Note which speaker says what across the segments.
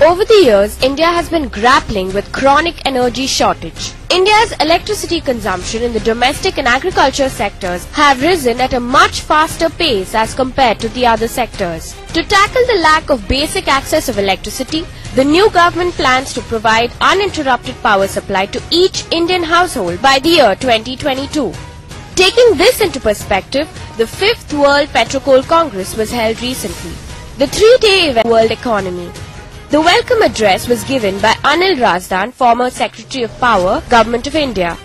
Speaker 1: Over the years, India has been grappling with chronic energy shortage. India's electricity consumption in the domestic and agriculture sectors have risen at a much faster pace as compared to the other sectors. To tackle the lack of basic access of electricity, the new government plans to provide uninterrupted power supply to each Indian household by the year 2022. Taking this into perspective, the 5th World Petrocoal Congress was held recently. The 3-day event World Economy. The welcome address was given by Anil Razdan, former Secretary of Power, Government of India.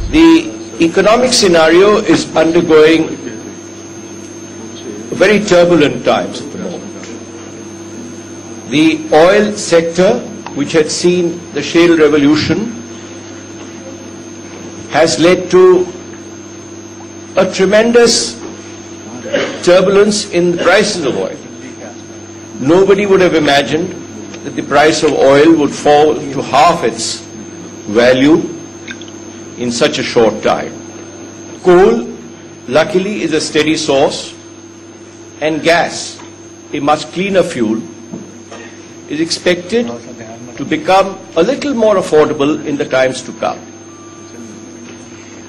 Speaker 2: The economic scenario is undergoing very turbulent times at the moment. The oil sector, which had seen the shale revolution, has led to a tremendous turbulence in the prices of oil. Nobody would have imagined that the price of oil would fall to half its value in such a short time. Coal, luckily, is a steady source, and gas, a much cleaner fuel, is expected to become a little more affordable in the times to come.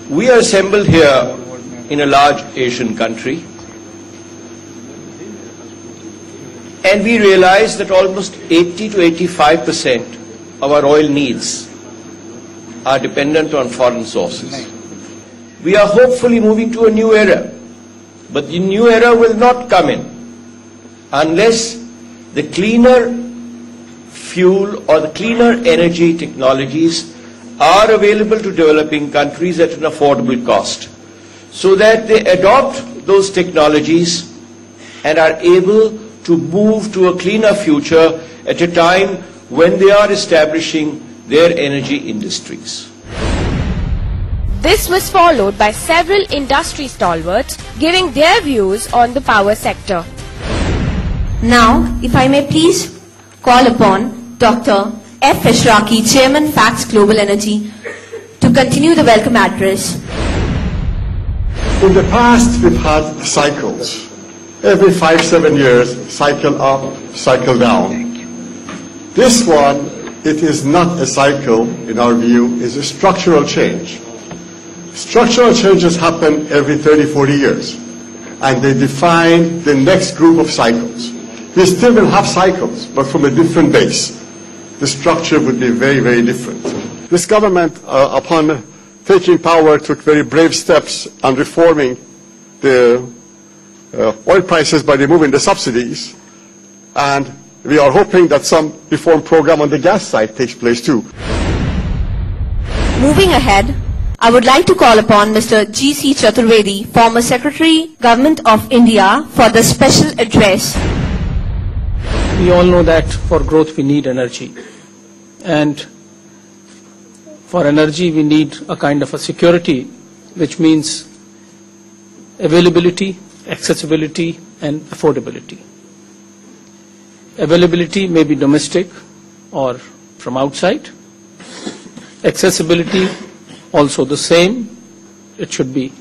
Speaker 2: We are assembled here in a large Asian country, and we realize that almost 80 to 85% of our oil needs are dependent on foreign sources. We are hopefully moving to a new era, but the new era will not come in unless the cleaner fuel or the cleaner energy technologies are available to developing countries at an affordable cost, so that they adopt those technologies and are able to move to a cleaner future at a time when they are establishing their energy industries.
Speaker 1: This was followed by several industry stalwarts giving their views on the power sector.
Speaker 3: Now, if I may please call upon Dr. F. Ashraki, Chairman, Facts Global Energy, to continue the welcome address.
Speaker 4: In the past, we've had cycles. Every 5-7 years, cycle up, cycle down. This one, it is not a cycle, in our view, is a structural change. Structural changes happen every 30-40 years, and they define the next group of cycles. We still will have cycles, but from a different base. The structure would be very, very different. This government, upon taking power, took very brave steps on reforming the oil prices by removing the subsidies, and we are hoping that some reform program on the gas side takes place too.
Speaker 3: Moving ahead, I would like to call upon Mr. G.C. Chaturvedi, former Secretary, Government of India, for the special address.
Speaker 5: We all know that for growth we need energy, and for energy we need a kind of a security, which means availability, accessibility and affordability. Availability may be domestic or from outside. Accessibility also the same. It should be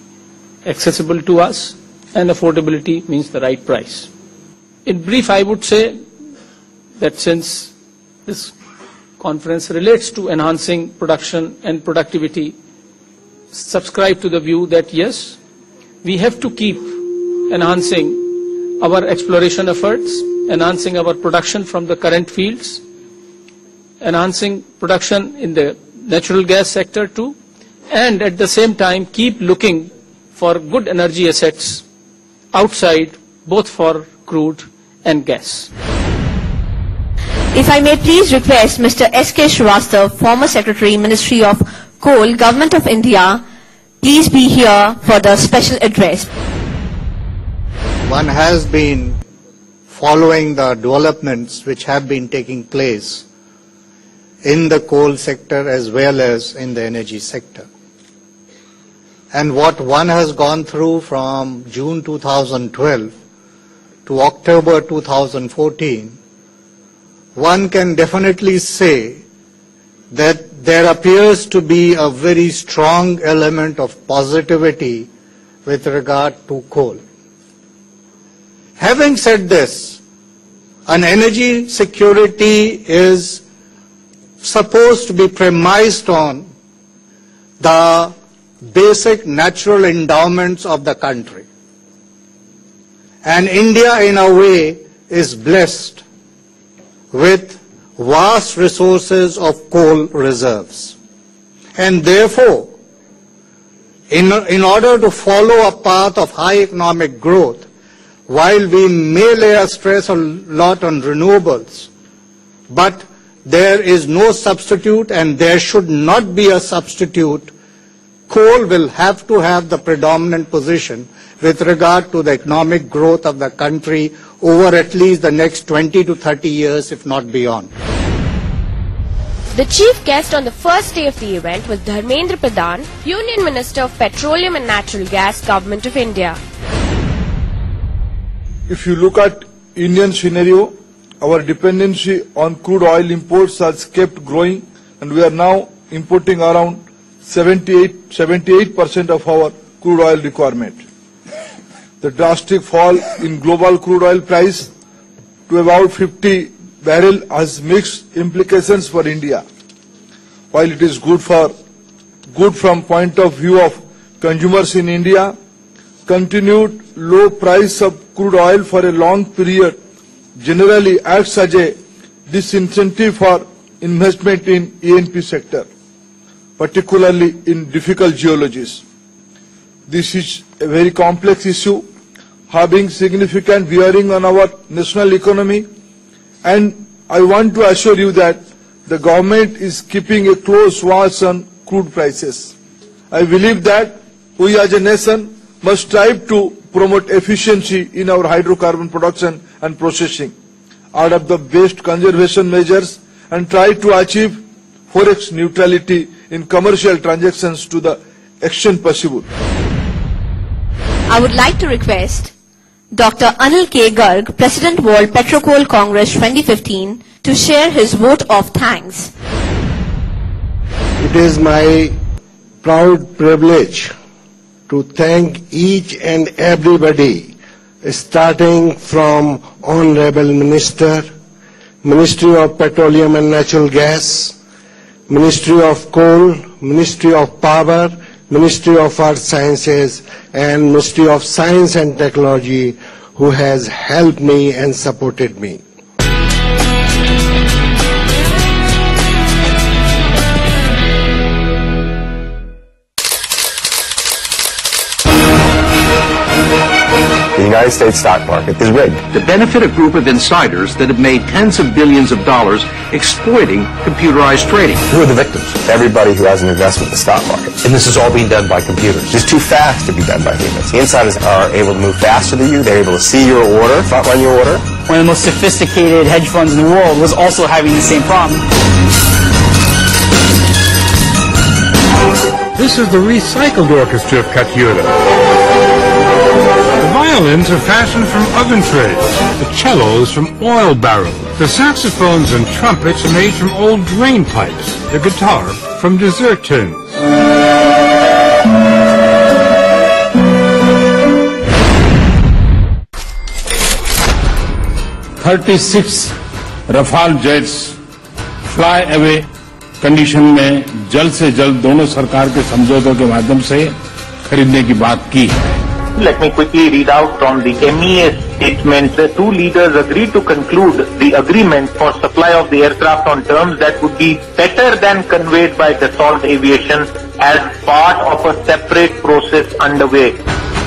Speaker 5: accessible to us, and affordability means the right price. In brief, I would say that since this conference relates to enhancing production and productivity, subscribe to the view that yes, we have to keep enhancing our exploration efforts, enhancing our production from the current fields, enhancing production in the natural gas sector too, and at the same time keep looking for good energy assets outside, both for crude and gas.
Speaker 3: If I may please request Mr. S.K. Srivastava, former Secretary, Ministry of Coal, Government of India, please be here for the special address.
Speaker 6: One has been following the developments which have been taking place in the coal sector as well as in the energy sector. And what one has gone through from June 2012 to October 2014, one can definitely say that there appears to be a very strong element of positivity with regard to coal. Having said this, An energy security is supposed to be premised on the basic natural endowments of the country. And India, in a way, is blessed with vast resources of coal reserves. And therefore, in order to follow a path of high economic growth, while we may lay a stress a lot on renewables, but there is no substitute and there should not be a substitute, coal will have to have the predominant position with regard to the economic growth of the country over at least the next 20 to 30 years, if not beyond.
Speaker 1: The chief guest on the first day of the event was Dharmendra Pradhan, Union Minister of Petroleum and Natural Gas, Government of India.
Speaker 7: If you look at Indian scenario, our dependency on crude oil imports has kept growing, and we are now importing around 78% of our crude oil requirement. The drastic fall in global crude oil price to about 50 barrel has mixed implications for India. While it is good from point of view of consumers in India, continued low price of crude oil for a long period generally acts as a disincentive for investment in E&P sector, particularly in difficult geologies. This is a very complex issue, having significant bearing on our national economy, and I want to assure you that the government is keeping a close watch on crude prices. I believe that we as a nation must strive to promote efficiency in our hydrocarbon production and processing, adopt the best conservation measures, and try to achieve forex neutrality in commercial transactions to the extent possible.
Speaker 3: I would like to request Dr. Anil K. Garg, President World Petrocoal Congress 2015, to share his vote of thanks.
Speaker 8: It is my proud privilege to thank each and everybody, starting from Honorable Minister, Ministry of Petroleum and Natural Gas, Ministry of Coal, Ministry of Power, Ministry of Earth Sciences, and Ministry of Science and Technology, who has helped me and supported me.
Speaker 9: The United States stock market is rigged
Speaker 10: to benefit a group of insiders that have made tens of billions of dollars exploiting computerized trading.
Speaker 9: Who are the victims? Everybody who has an investment in the stock market. And this is all being done by computers. It's too fast to be done by humans. The insiders are able to move faster than you. They're able to see your order, front run your order.
Speaker 11: One of the most sophisticated hedge funds in the world was also having the same problem.
Speaker 12: This is the recycled orchestra of Katyura. The violins are fashioned from oven trays, the cellos from oil barrels, the saxophones and trumpets are made from old drain pipes, the guitar from dessert tins.
Speaker 13: 36 Rafale jets fly away condition में जल्द से जल्द दोनों सरकार के समझौतों के माध्यम से खरीदने की बात की है.
Speaker 14: Let me quickly read out from the MEA statement. The two leaders agreed to conclude the agreement for supply of the aircraft on terms that would be better than conveyed by Dassault Aviation as part of a separate process underway.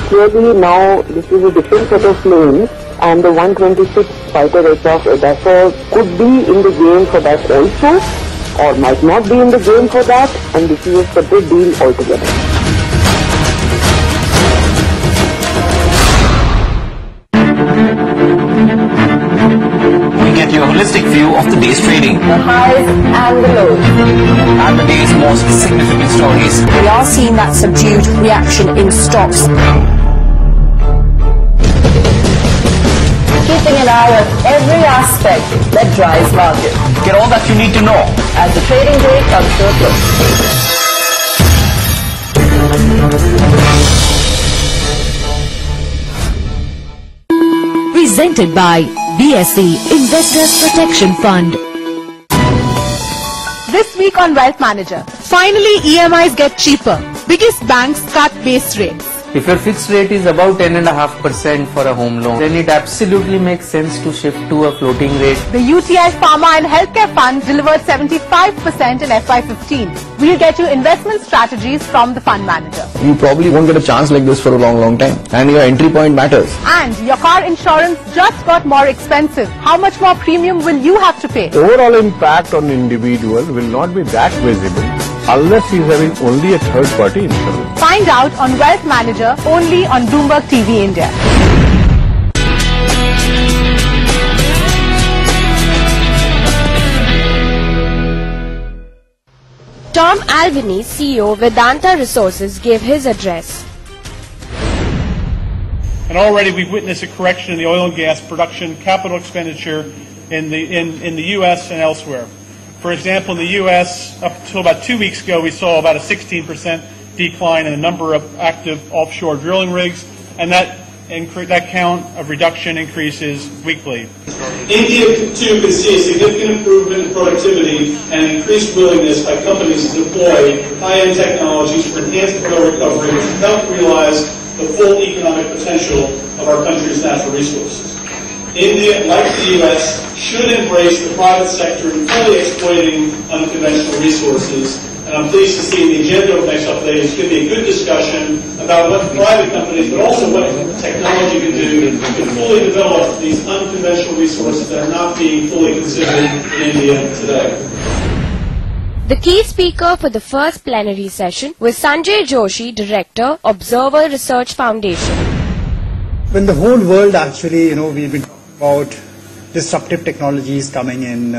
Speaker 15: Clearly now this is a different set of planes, and the 126 fighter aircraft Dassault could be in the game for that also, or might not be in the game for that, and this is a separate deal altogether.
Speaker 16: Get your holistic view of the day's trading.
Speaker 15: The highs and the lows.
Speaker 16: And the day's most significant stories.
Speaker 17: We are seeing that subdued reaction in stocks.
Speaker 15: Keeping an eye on every aspect that drives market.
Speaker 16: Get all that you need to know
Speaker 15: as the trading day comes to a close.
Speaker 17: Presented by
Speaker 18: BSE Investors Protection Fund.
Speaker 19: This week on Wealth Manager, finally EMIs get cheaper. Biggest banks cut base rates.
Speaker 20: If your fixed rate is above 10.5% for a home loan, then it absolutely makes sense to shift to a floating rate.
Speaker 19: The UTI Pharma and Healthcare Fund delivered 75% in FY15. We'll get you investment strategies from the fund manager.
Speaker 9: You probably won't get a chance like this for a long time. And your entry point matters.
Speaker 19: And your car insurance just got more expensive. How much more premium will you have to pay?
Speaker 21: The overall impact on the individual will not be that visible unless he is having only a third-party insurance.
Speaker 19: Find out on Wealth Manager only on Bloomberg TV India.
Speaker 1: Tom Alvini, CEO Vedanta Resources, gave his address.
Speaker 22: And already we've witnessed a correction in the oil and gas production capital expenditure in the U.S. and elsewhere. For example, in the U.S., up until about 2 weeks ago, we saw about a 16% decline in the number of active offshore drilling rigs, and that count of reduction increases weekly.
Speaker 23: India, too, could see a significant improvement in productivity and increased willingness by companies to deploy high-end technologies for enhanced oil recovery, which will help realize the full economic potential of our country's natural resources. India, like the U.S., should embrace the private sector in fully exploiting unconventional resources. And I'm pleased to see in the agenda of the next update is going to be a good discussion about what private companies, but also what technology can do to fully develop these unconventional resources that are not being fully considered in India today.
Speaker 1: The key speaker for the first plenary session was Sanjay Joshi, Director, Observer Research Foundation.
Speaker 24: When the whole world actually, we've been talking about disruptive technologies coming in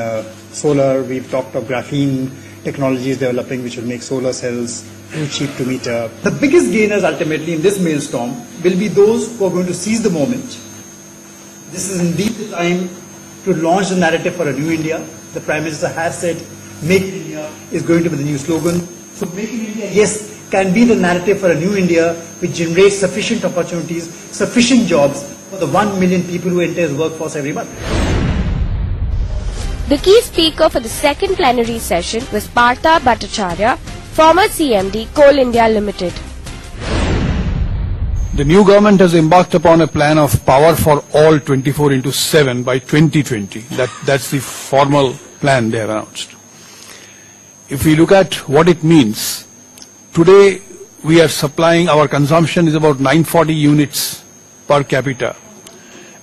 Speaker 24: solar, we've talked of graphene technologies developing which will make solar cells too cheap to meter. The biggest gainers ultimately in this maelstrom will be those who are going to seize the moment. This is indeed the time to launch the narrative for a new India. The Prime Minister has said, Make in India is going to be the new slogan. So Make in India, yes, can be the narrative for a new India which generates sufficient opportunities, sufficient jobs for the 1 million people who enter his workforce every month.
Speaker 1: The key speaker for the second plenary session was Partha Bhattacharya, former CMD, Coal India Limited.
Speaker 25: The new government has embarked upon a plan of power for all 24/7 by 2020. That's the formal plan they have announced. If we look at what it means, today we are supplying, our consumption is about 940 units per capita.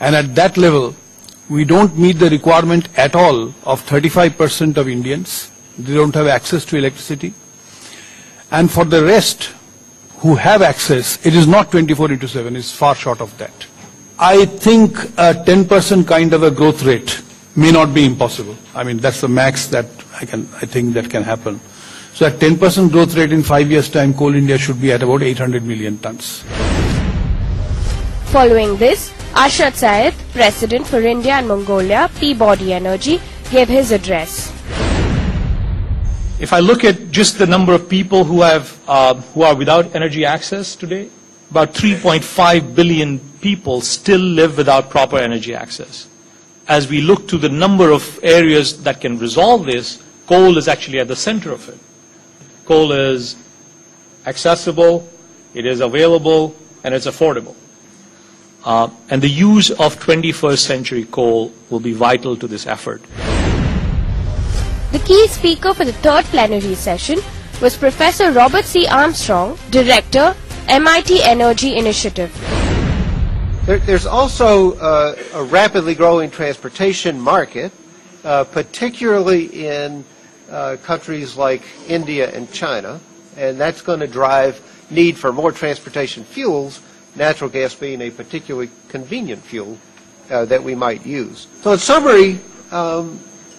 Speaker 25: And at that level, we don't meet the requirement at all of 35% of Indians. They don't have access to electricity. And for the rest who have access, it is not 24/7, it's far short of that. I think a 10% kind of a growth rate may not be impossible. I mean, that's the max that I think that can happen. So at 10% growth rate in 5 years' time, Coal India should be at about 800 million tons.
Speaker 1: Following this, Arshad Syed, President for India and Mongolia, Peabody Energy, gave his address.
Speaker 5: If I look at just the number of people who are without energy access today, about 3.5 billion people still live without proper energy access. As we look to the number of areas that can resolve this, coal is actually at the center of it. Coal is accessible, it is available, and it's affordable. And the use of 21st century coal will be vital to this effort.
Speaker 1: The key speaker for the third plenary session was Professor Robert C. Armstrong, Director, MIT Energy Initiative.
Speaker 26: There's also a rapidly growing transportation market, particularly in countries like India and China, and that's going to drive need for more transportation fuels, natural gas being a particularly convenient fuel that we might use. So in summary,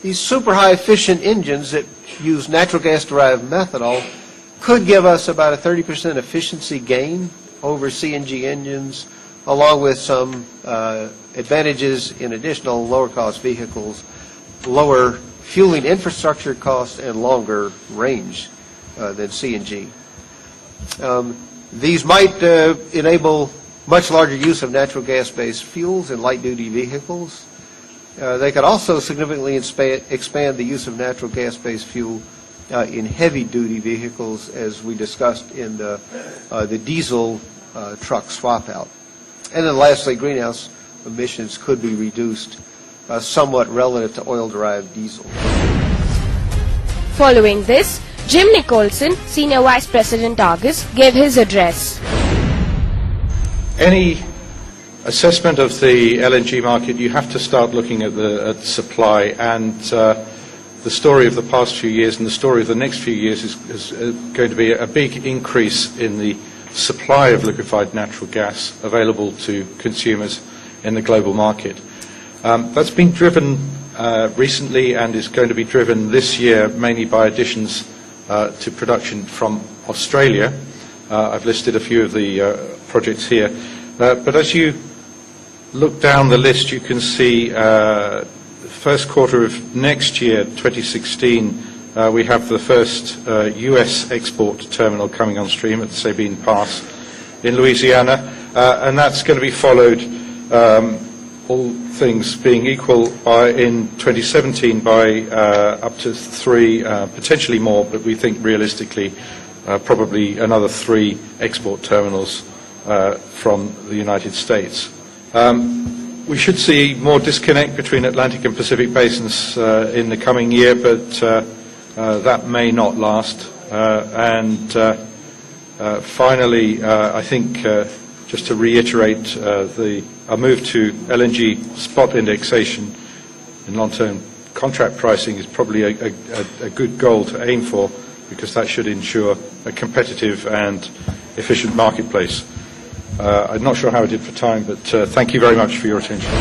Speaker 26: these super high efficient engines that use natural gas derived methanol could give us about a 30% efficiency gain over CNG engines, along with some advantages in additional lower cost vehicles, lower fueling infrastructure costs, and longer range than CNG. These might enable much larger use of natural gas-based fuels in light-duty vehicles, They could also significantly expand the use of natural gas-based fuel in heavy-duty vehicles, as we discussed in the diesel truck swap-out. And then lastly, greenhouse emissions could be reduced somewhat relative to oil-derived diesel.
Speaker 1: Following this, Jim Nicholson, Senior Vice President Argus, gave his address.
Speaker 2: Any assessment of the LNG market, you have to start looking at the supply, and the story of the past few years and the story of the next few years is going to be a big increase in the supply of liquefied natural gas available to consumers in the global market. That's been driven recently and is going to be driven this year mainly by additions to production from Australia. I've listed a few of the projects here, but as you look down the list, you can see the first quarter of next year, 2016, we have the first US export terminal coming on stream at the Sabine Pass in Louisiana, and that's going to be followed, all things being equal, in 2017 by up to 3, potentially more, but we think realistically probably another 3 export terminals from the United States. We should see more disconnect between Atlantic and Pacific basins in the coming year, but that may not last. Finally, I think just to reiterate, a move to LNG spot indexation in long-term contract pricing is probably a good goal to aim for, because that should ensure a competitive and efficient marketplace. I'm not sure how I did for time, but thank you very much for your attention.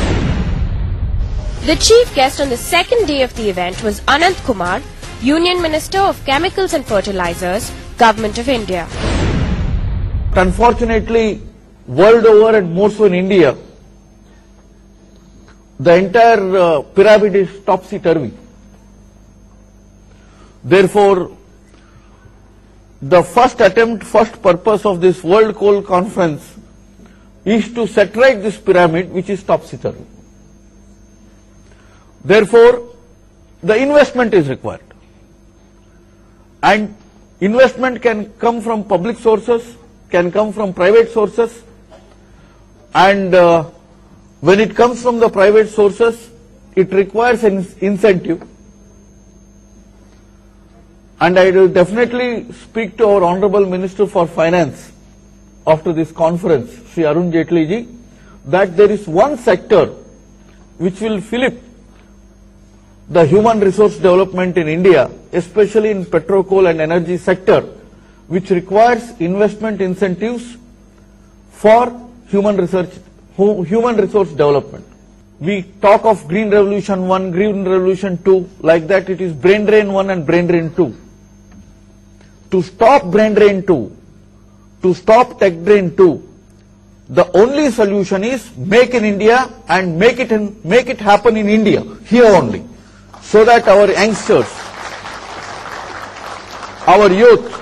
Speaker 1: The chief guest on the second day of the event was Anand Kumar, Union Minister of Chemicals and Fertilizers, Government of India.
Speaker 3: Unfortunately, world over and more so in India, the entire pyramid is topsy-turvy. Therefore, the first purpose of this World Coal Conference is to set right this pyramid, which is topsy-turvy. Therefore, the investment is required. And investment can come from public sources, can come from private sources, and when it comes from the private sources, it requires an incentive. And I will definitely speak to our Honorable Minister for Finance after this conference, Sri Arun Jaitley ji, that there is one sector which will flip the human resource development in India, especially in petro coal and energy sector, which requires investment incentives for human resource development. We talk of Green Revolution 1, Green Revolution 2, like that it is Brain Drain 1 and Brain Drain 2. To stop Brain Drain 2, to stop Tech Drain 2, the only solution is make in India and make it happen in India, here only, so that our youngsters, our youth,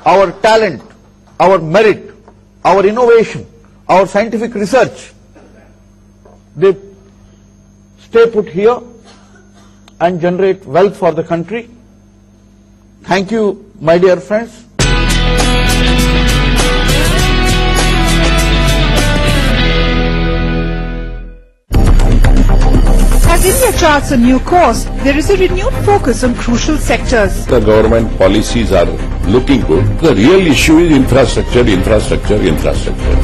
Speaker 3: our talent, our merit, our innovation, our scientific research, they stay put here and generate wealth for the country. Thank you, my dear friends.
Speaker 4: As India charts a new course, there is a renewed focus on crucial sectors.
Speaker 6: The government policies are looking good. The real issue is infrastructure, infrastructure, infrastructure.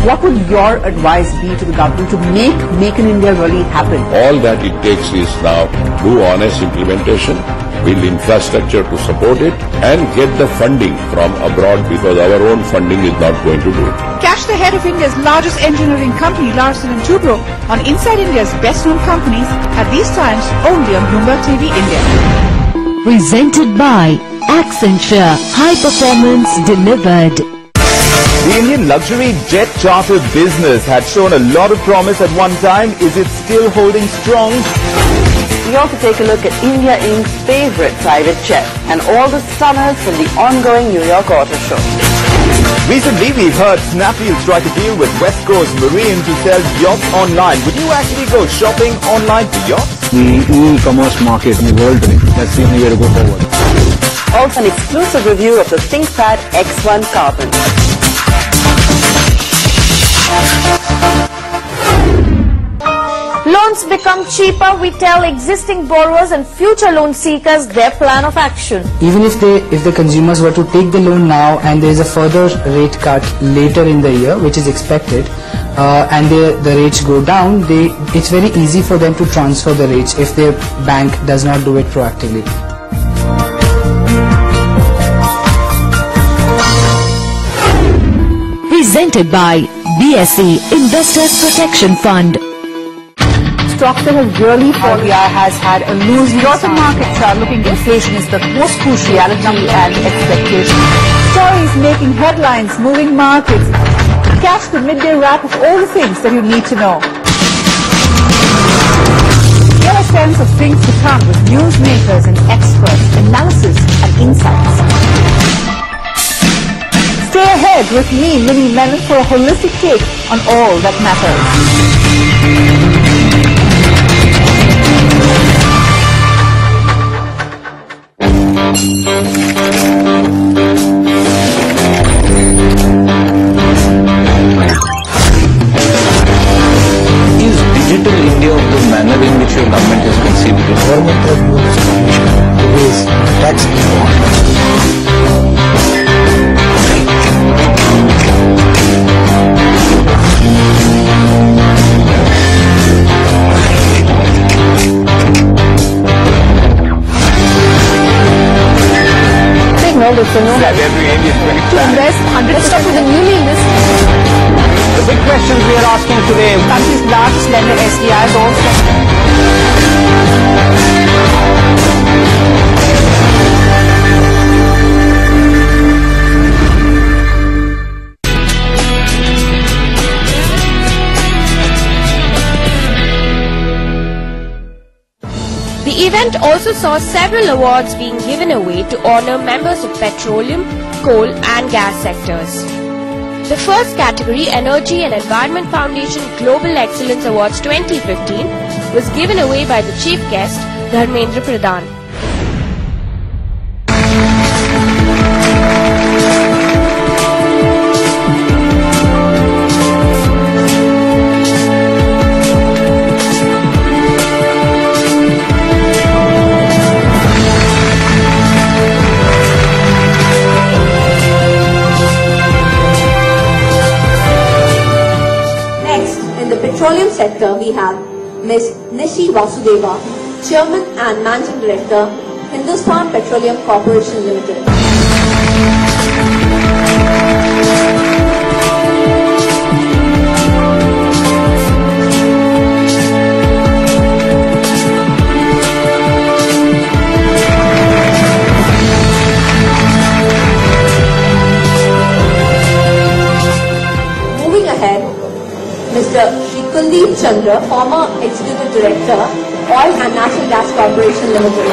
Speaker 4: What would your advice be to the government to make in India really happen?
Speaker 6: All that it takes is now do honest implementation, build infrastructure to support it, and get the funding from abroad, because our own funding is not going to do it.
Speaker 4: Catch the head of India's largest engineering company, Larsen & Toubro, on Inside India's best-known companies at these times only on Bloomberg TV India.
Speaker 18: Presented by Accenture. High performance delivered.
Speaker 7: The Indian luxury jet charter business had shown a lot of promise at one time. Is it still holding strong?
Speaker 8: We also take a look at India Inc.'s favorite private jet and all the stunners from the ongoing New York Auto Show.
Speaker 7: Recently, we've heard Snapfield strike a deal with West Coast Marine to sell yachts online. Would you actually go shopping online for yachts?
Speaker 21: The e-commerce market in the world today, that's the only way to go forward.
Speaker 8: Also an exclusive review of the ThinkPad X1 Carbon.
Speaker 10: Loans become cheaper, we tell existing borrowers and future loan seekers their plan of action.
Speaker 20: Even if the consumers were to take the loan now and there is a further rate cut later in the year, which is expected, and the rates go down, it's very easy for them to transfer the rates if their bank does not do it proactively.
Speaker 18: Presented by BSE Investors Protection Fund.
Speaker 4: Stocks that have really fallen. RBI has had a losing start. Lots of markets are looking inflation is the most crucial reality and expectation. Stories making headlines, moving markets. Catch the midday wrap of all the things that you need to know. Get a sense of things to come with newsmakers and experts, analysis and insights. Stay ahead with me, Minnie Menon, for a holistic take on all that matters.
Speaker 11: Is digital India of the manner in which your government has conceived it? Government has used to raise tax
Speaker 21: that every Indian is very
Speaker 4: to invest 100% with the newly enlisted.
Speaker 21: The big questions we are asking today.
Speaker 4: The country's largest lender, SBI, is
Speaker 1: The event also saw several awards being given away to honor members of petroleum, coal and gas sectors. The first category, Energy and Environment Foundation Global Excellence Awards 2015, was given away by the chief guest, Dharmendra Pradhan.
Speaker 12: Petroleum sector, we have Ms. Nishi Vasudeva, Chairman and Managing Director, Hindustan Petroleum Corporation Limited. Moving ahead, Mr. Kuldeep Chandra, former Executive Director, Oil and Natural Gas Corporation Limited.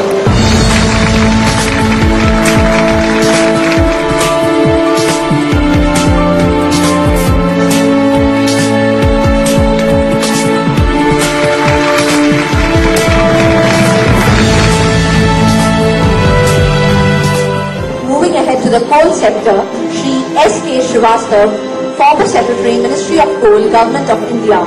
Speaker 12: Moving ahead to the coal sector, Shri S.K. Srivastav, former Secretary, Ministry of Coal, Government of India.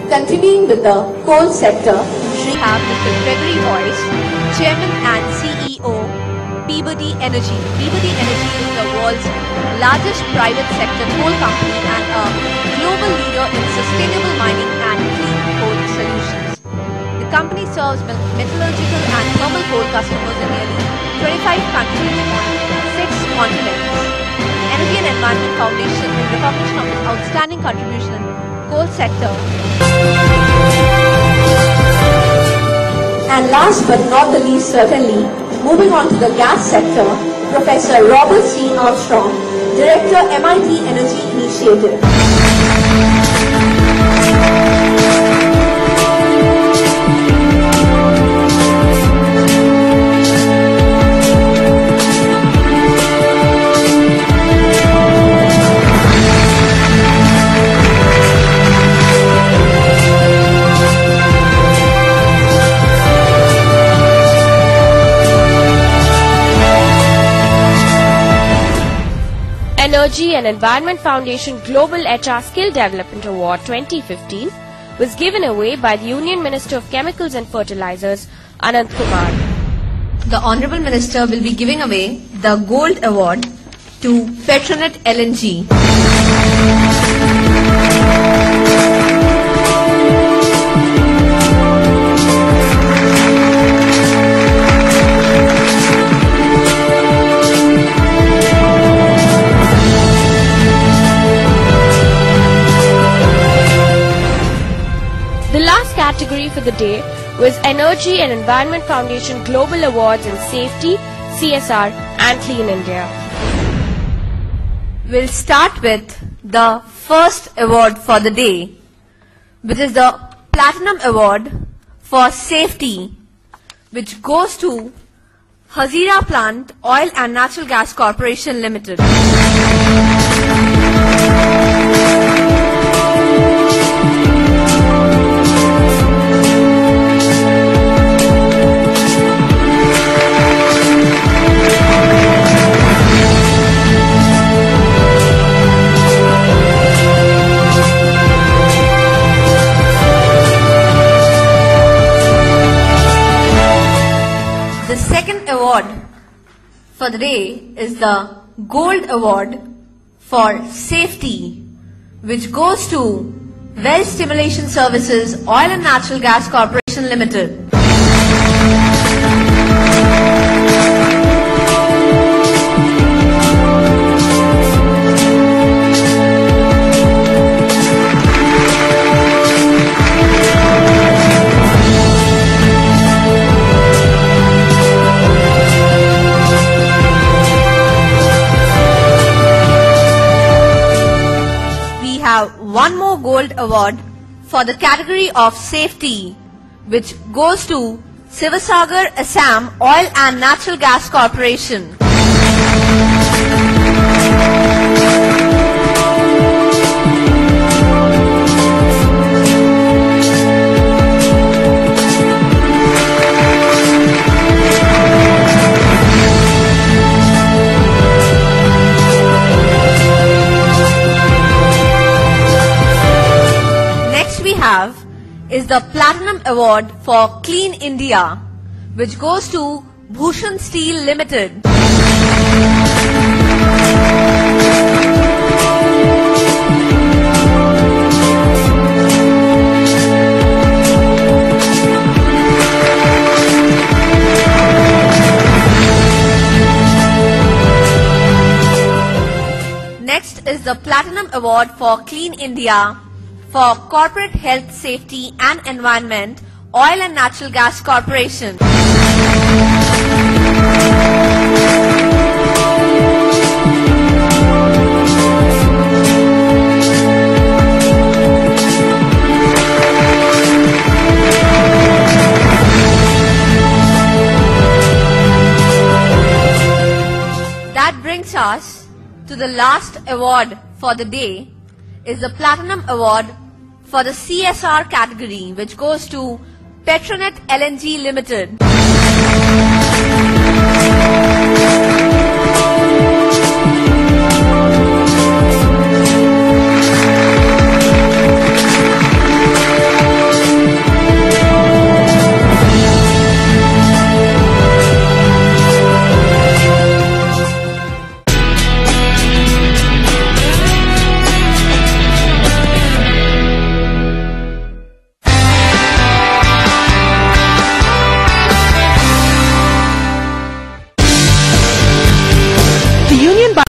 Speaker 12: Continuing with the coal sector, we have Mr. Gregory Boyce, Chairman and CEO, Peabody Energy. Peabody Energy is the world's largest private sector coal company and a global leader in sustainable mining and clean coal solutions. The company serves metallurgical and thermal coal customers in nearly 25 countries on 6 continents. Energy and Environment Foundation in recognition of its outstanding contribution in coal sector. And last but not the least, certainly, moving on to the gas sector, Professor Robert C. Armstrong, Director, MIT Energy Initiative.
Speaker 1: Energy and Environment Foundation Global HR Skill Development Award 2015 was given away by the Union Minister of Chemicals and Fertilizers, Anant Kumar.
Speaker 12: The Honorable Minister will be giving away the Gold Award to Petronet LNG.
Speaker 1: The last category for the day was Energy and Environment Foundation Global Awards in Safety, CSR and Clean India.
Speaker 12: We'll start with the first award for the day, which is the Platinum Award for Safety, which goes to Hazira Plant Oil and Natural Gas Corporation Limited. The second award for the day is the Gold Award for Safety, which goes to Well Stimulation Services Oil and Natural Gas Corporation Limited. One more Gold Award for the category of Safety, which goes to Sivasagar Assam Oil and Natural Gas Corporation. Is the Platinum Award for Clean India, which goes to Bhushan Steel Limited. Next is the Platinum Award for Clean India for Corporate Health, Safety and Environment, Oil and Natural Gas Corporation. That brings us to the last award for the day, is the Platinum Award for the CSR category, which goes to Petronet LNG Limited.